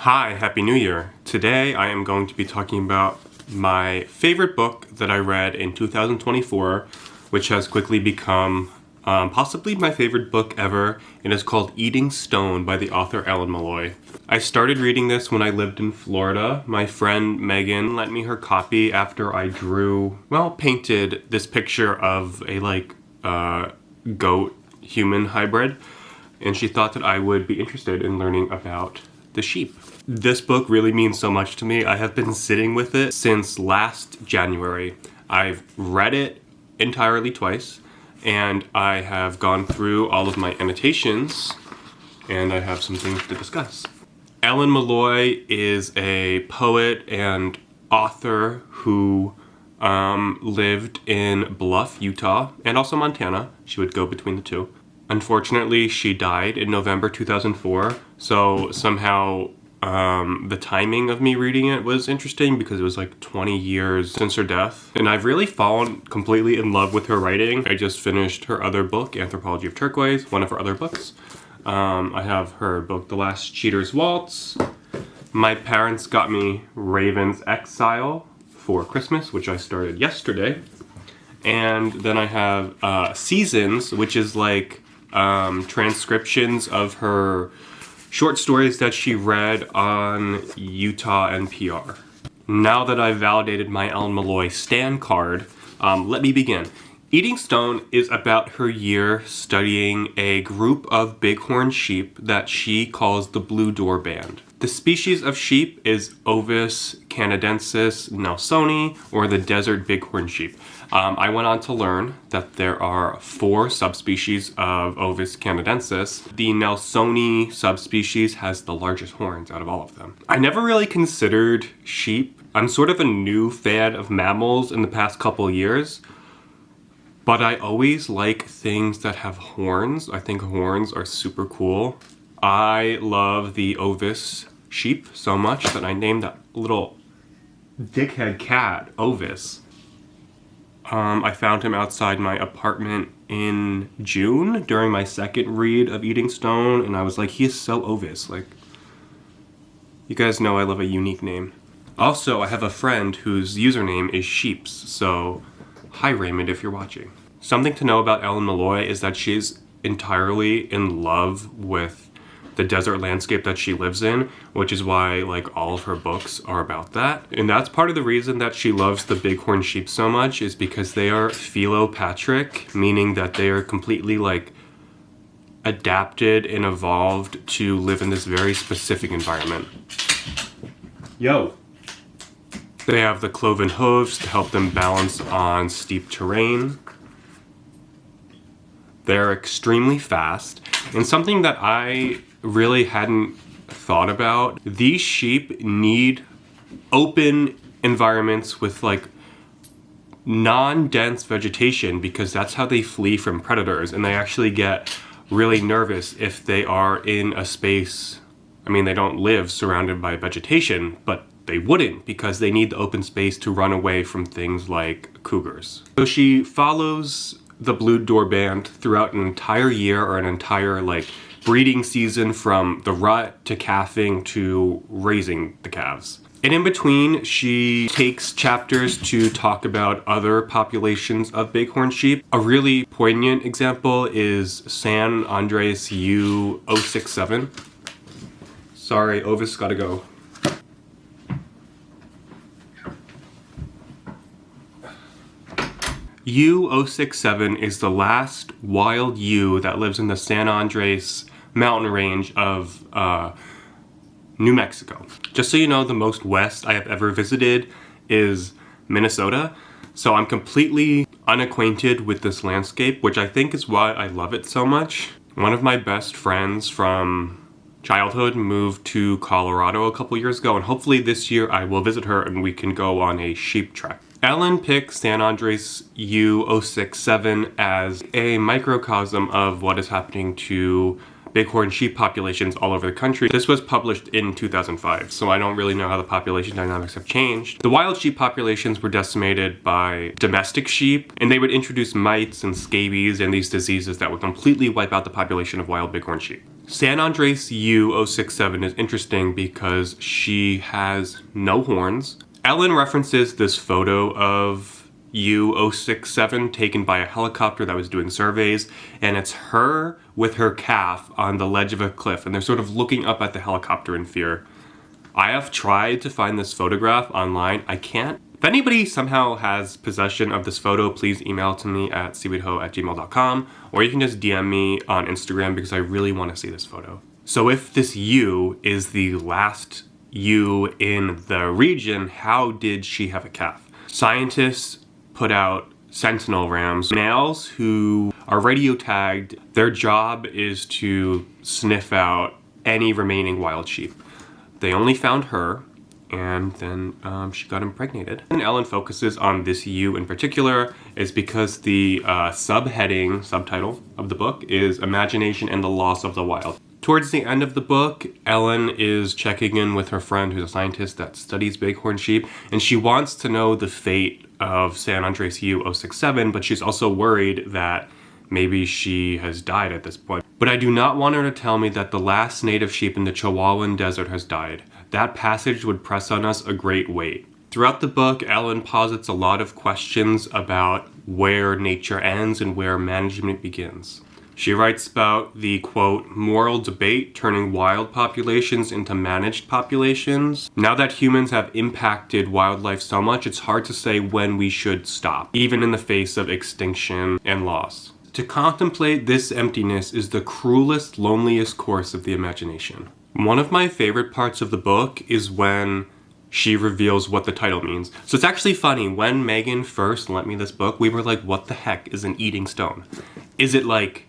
Hi, Happy New Year. Today I am going to be talking about my favorite book that I read in 2024, which has quickly become possibly my favorite book ever. It is called Eating Stone by the author Ellen Meloy. I started reading this when I lived in Florida. My friend Megan lent me her copy after I painted this picture of a goat human hybrid, and she thought that I would be interested in learning about the sheep. This book really means so much to me. I have been sitting with it since last January. I've read it entirely twice, and I have gone through all of my annotations, and I have some things to discuss. Ellen Meloy is a poet and author who lived in Bluff, Utah, and also Montana. She would go between the two. Unfortunately, she died in November 2004, so somehow the timing of me reading it was interesting because it was like 20 years since her death. And I've really fallen completely in love with her writing. I just finished her other book, Anthropology of Turquoise, one of her other books. I have her book, The Last Cheater's Waltz. My parents got me Raven's Exile for Christmas, which I started yesterday. And then I have Seasons, which is like transcriptions of her short stories that she read on Utah NPR. Now that I've validated my Ellen Meloy Stan card, let me begin. Eating Stone is about her year studying a group of bighorn sheep that she calls the Blue Door Band. The species of sheep is Ovis canadensis nelsoni, or the desert bighorn sheep. I went on to learn that there are 4 subspecies of Ovis canadensis. The Nelsoni subspecies has the largest horns out of all of them. I never really considered sheep. I'm sort of a new fan of mammals in the past couple years, but I always like things that have horns. I think horns are super cool. I love the Ovis sheep so much that I named that little dickhead cat Ovis. I found him outside my apartment in June during my second read of Eating Stone, and I was like, he is so Ovis. Like, you guys know I love a unique name. Also, I have a friend whose username is Sheeps, so hi Raymond if you're watching. Something to know about Ellen Meloy is that she's entirely in love with the desert landscape that she lives in, which is why like all of her books are about that. And that's part of the reason that she loves the bighorn sheep so much, is because they are philopatric, meaning that they are completely like adapted and evolved to live in this very specific environment. Yo! They have the cloven hooves to help them balance on steep terrain. They're extremely fast, and something that I really hadn't thought about, these sheep need open environments with like non-dense vegetation because that's how they flee from predators, and they actually get really nervous if they are in a space. I mean, they don't live surrounded by vegetation, but they wouldn't because they need the open space to run away from things like cougars. So she follows the Blue Door Band throughout an entire year, or an entire like breeding season, from the rut to calving to raising the calves. And in between, she takes chapters to talk about other populations of bighorn sheep. A really poignant example is San Andreas U67. Sorry, Ovis gotta go. U67 is the last wild ewe that lives in the San Andres mountain range of New Mexico. Just so you know, the most west I have ever visited is Minnesota, so I'm completely unacquainted with this landscape, which I think is why I love it so much. One of my best friends from childhood moved to Colorado a couple years ago, and hopefully this year I will visit her and we can go on a sheep trek. Ellen picked San Andres U67 as a microcosm of what is happening to bighorn sheep populations all over the country. This was published in 2005, so I don't really know how the population dynamics have changed. The wild sheep populations were decimated by domestic sheep, and they would introduce mites and scabies and these diseases that would completely wipe out the population of wild bighorn sheep. San Andreas U67 is interesting because she has no horns. Ellen references this photo of U67 taken by a helicopter that was doing surveys, and it's her with her calf on the ledge of a cliff, and they're sort of looking up at the helicopter in fear. I have tried to find this photograph online. I can't. If anybody somehow has possession of this photo, please email to me at seaweedho@gmail.com, or you can just DM me on Instagram because I really want to see this photo. So if this U is the last U in the region, how did she have a calf? Scientists put out sentinel rams, males who are radio tagged. Their job is to sniff out any remaining wild sheep. They only found her, and then she got impregnated. And Ellen focuses on this ewe in particular is because the subtitle of the book is Imagination and the Loss of the Wild. Towards the end of the book, Ellen is checking in with her friend who's a scientist that studies bighorn sheep, and she wants to know the fate of San Andreas U67, but she's also worried that maybe she has died at this point. But I do not want her to tell me that the last native sheep in the Chihuahuan Desert has died. That passage would press on us a great weight. Throughout the book, Ellen posits a lot of questions about where nature ends and where management begins. She writes about the, quote, moral debate turning wild populations into managed populations. Now that humans have impacted wildlife so much, it's hard to say when we should stop, even in the face of extinction and loss. To contemplate this emptiness is the cruelest, loneliest course of the imagination. One of my favorite parts of the book is when she reveals what the title means. So it's actually funny, when Megan first lent me this book, we were like, what the heck is an eating stone? Is it like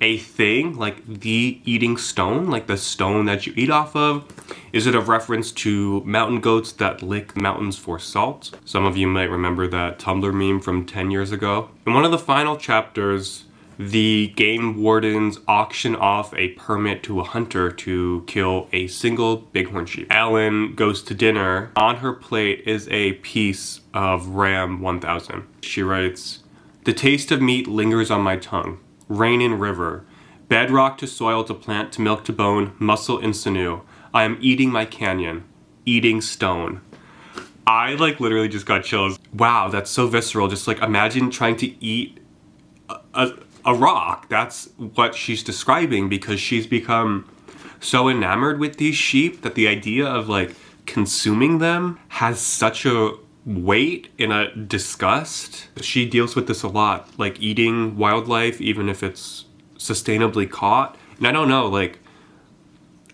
a thing, like the eating stone, like the stone that you eat off of? Is it a reference to mountain goats that lick mountains for salt? Some of you might remember that Tumblr meme from 10 years ago. In one of the final chapters, the game wardens auction off a permit to a hunter to kill a single bighorn sheep. Ellen goes to dinner. On her plate is a piece of Ram 1000. She writes, "The taste of meat lingers on my tongue. Rain in river, bedrock to soil to plant to milk to bone, muscle in sinew. I am eating my canyon, eating stone." I literally just got chills. Wow, that's so visceral. Just imagine trying to eat a rock. That's what she's describing, because she's become so enamored with these sheep that the idea of consuming them has such a weight and a disgust. She deals with this a lot, eating wildlife, even if it's sustainably caught. And I don't know,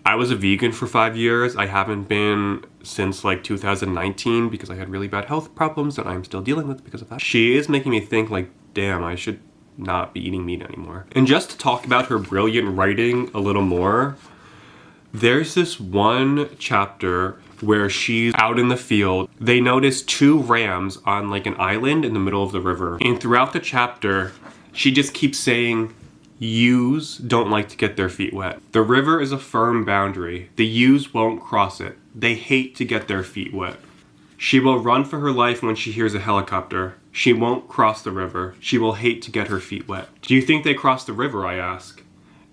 I was a vegan for 5 years. I haven't been since 2019 because I had really bad health problems that I'm still dealing with because of that. She is making me think damn, I should not be eating meat anymore. And just to talk about her brilliant writing a little more, there's this one chapter where she's out in the field. They notice 2 rams on an island in the middle of the river. And throughout the chapter, she just keeps saying, ewes don't like to get their feet wet. The river is a firm boundary. The ewes won't cross it. They hate to get their feet wet. She will run for her life when she hears a helicopter. She won't cross the river. She will hate to get her feet wet. Do you think they cross the river, I ask?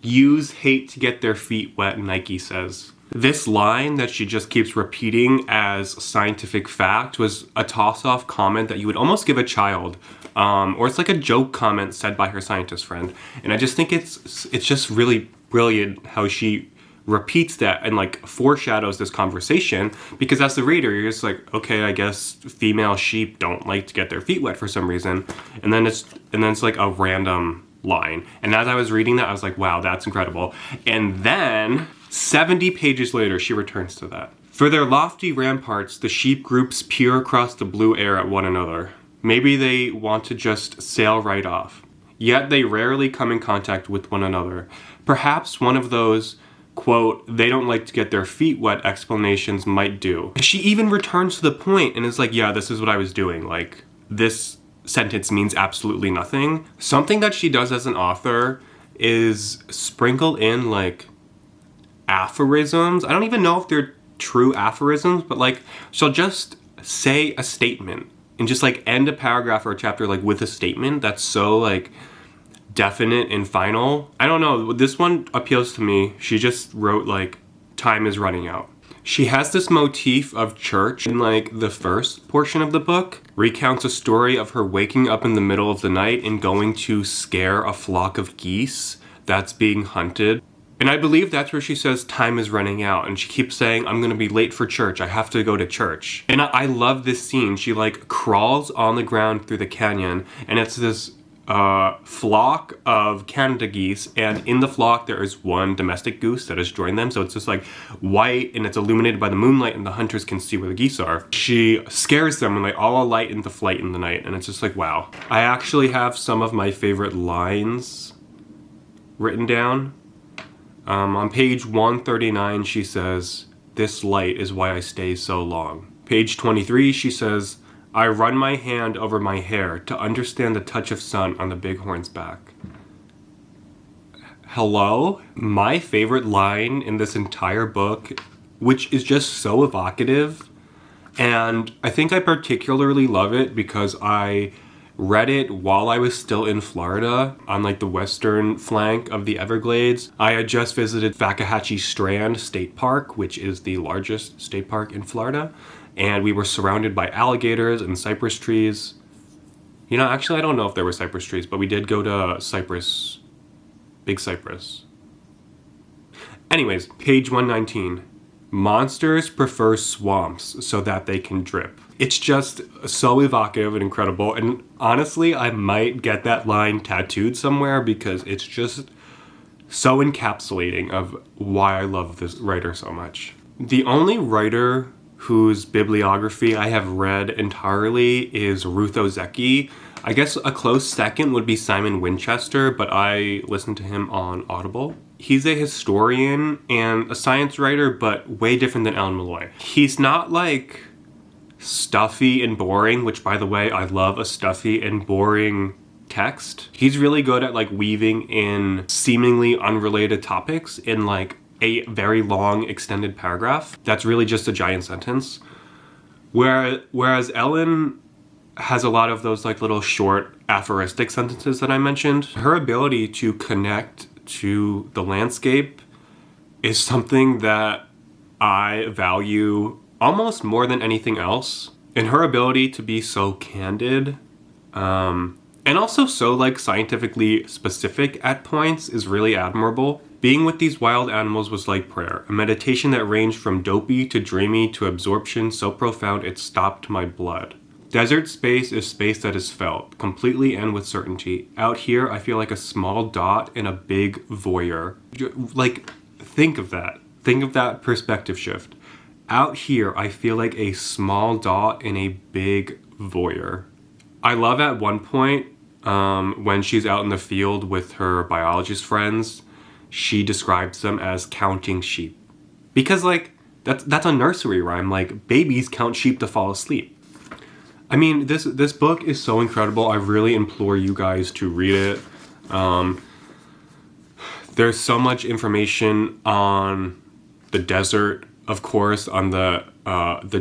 Ewes hate to get their feet wet, Nike says. This line that she just keeps repeating as scientific fact was a toss-off comment that you would almost give a child. Or it's a joke comment said by her scientist friend. And I just think it's just really brilliant how she repeats that and foreshadows this conversation, because as the reader, you're just okay, I guess female sheep don't like to get their feet wet for some reason. And then it's a random line. And as I was reading that, I was wow, that's incredible. And then 70 pages later, she returns to that. For their lofty ramparts, the sheep groups peer across the blue air at one another. Maybe they want to just sail right off. Yet they rarely come in contact with one another. Perhaps one of those, quote, they don't like to get their feet wet explanations might do. She even returns to the point and is yeah, this is what I was doing. This sentence means absolutely nothing. Something that she does as an author is sprinkle in aphorisms. I don't even know if they're true aphorisms, but she'll just say a statement and just end a paragraph or a chapter with a statement that's so definite and final. I don't know, this one appeals to me. She just wrote like, time is running out. She has this motif of church in like the first portion of the book, recounts a story of her waking up in the middle of the night and going to scare a flock of geese that's being hunted. And I believe that's where she says time is running out, and she keeps saying, I'm gonna be late for church, I have to go to church. And I love this scene. She like crawls on the ground through the canyon, and it's this flock of Canada geese, and in the flock there is one domestic goose that has joined them, so it's just like white and it's illuminated by the moonlight, and the hunters can see where the geese are. She scares them and they all alight into flight in the night, and it's just like, wow. I actually have some of my favorite lines written down. On page 139 she says, "This light is why I stay so long." Page 23 she says, "I run my hand over my hair to understand the touch of sun on the bighorn's back." Hello? My favorite line in this entire book, which is just so evocative, and I think I particularly love it because I read it while I was still in Florida on like the western flank of the Everglades. I had just visited Fakahatchee Strand State Park, which is the largest state park in Florida, and we were surrounded by alligators and cypress trees. You know, actually I don't know if there were cypress trees, but we did go to Cypress, Big Cypress. Anyways, page 119. "Monsters prefer swamps so that they can drip." It's just so evocative and incredible, and honestly, I might get that line tattooed somewhere because it's just so encapsulating of why I love this writer so much. The only writer whose bibliography I have read entirely is Ruth Ozeki. I guess a close second would be Simon Winchester, but I listened to him on Audible. He's a historian and a science writer, but way different than Alan Meloy. He's not like stuffy and boring, which by the way, I love a stuffy and boring text. He's really good at like weaving in seemingly unrelated topics in like a very long extended paragraph that's really just a giant sentence. Whereas Ellen has a lot of those like little short aphoristic sentences that I mentioned. Her ability to connect to the landscape is something that I value almost more than anything else. And her ability to be so candid, and also so like scientifically specific at points is really admirable. Being with these wild animals was like prayer, a meditation that ranged from dopey to dreamy to absorption so profound it stopped my blood. Desert space is space that is felt, completely and with certainty. Out here, I feel like a small dot in a big voyeur. Like, think of that. Think of that perspective shift. Out here, I feel like a small dot in a big voyeur. I love at one point, when she's out in the field with her biologist friends, she describes them as counting sheep. Because, like, that's a nursery rhyme. Like, babies count sheep to fall asleep. I mean, this book is so incredible. I really implore you guys to read it. There's so much information on the desert, of course, on the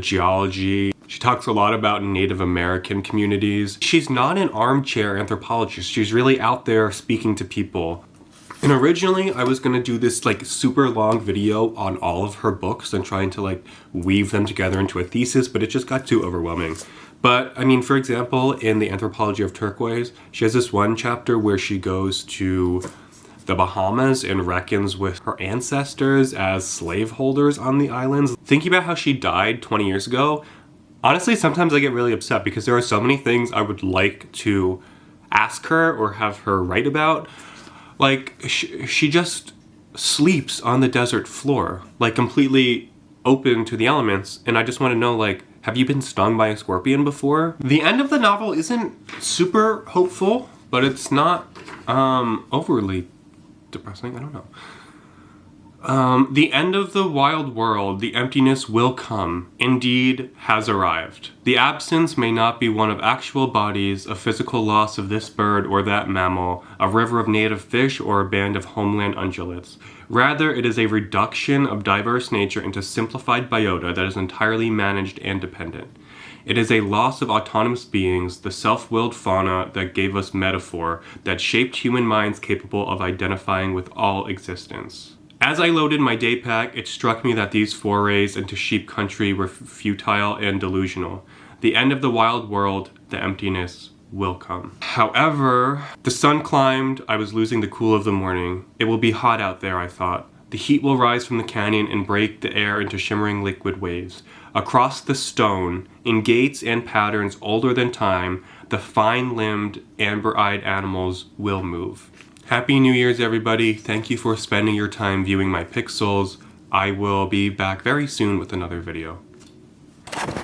geology. She talks a lot about Native American communities. She's not an armchair anthropologist. She's really out there speaking to people. And originally I was gonna do this like super long video on all of her books and trying to like weave them together into a thesis, but it just got too overwhelming. But I mean, for example, in the Anthropology of Turquoise, she has this one chapter where she goes to the Bahamas and reckons with her ancestors as slaveholders on the islands. Thinking about how she died 20 years ago, honestly, sometimes I get really upset because there are so many things I would like to ask her or have her write about. Like, she just sleeps on the desert floor, like completely open to the elements, and I just want to know, like, have you been stung by a scorpion before? The end of the novel isn't super hopeful, but it's not overly depressing. I don't know. The end of the wild world, the emptiness will come, indeed has arrived. The absence may not be one of actual bodies, a physical loss of this bird or that mammal, a river of native fish or a band of homeland ungulates. Rather, it is a reduction of diverse nature into simplified biota that is entirely managed and dependent. It is a loss of autonomous beings, the self-willed fauna that gave us metaphor, that shaped human minds capable of identifying with all existence. As I loaded my day pack, it struck me that these forays into sheep country were futile and delusional. The end of the wild world, the emptiness, will come. However, the sun climbed, I was losing the cool of the morning. It will be hot out there, I thought. The heat will rise from the canyon and break the air into shimmering liquid waves. Across the stone, in gates and patterns older than time, the fine-limbed, amber-eyed animals will move. Happy New Year's, everybody. Thank you for spending your time viewing my pixels. I will be back very soon with another video.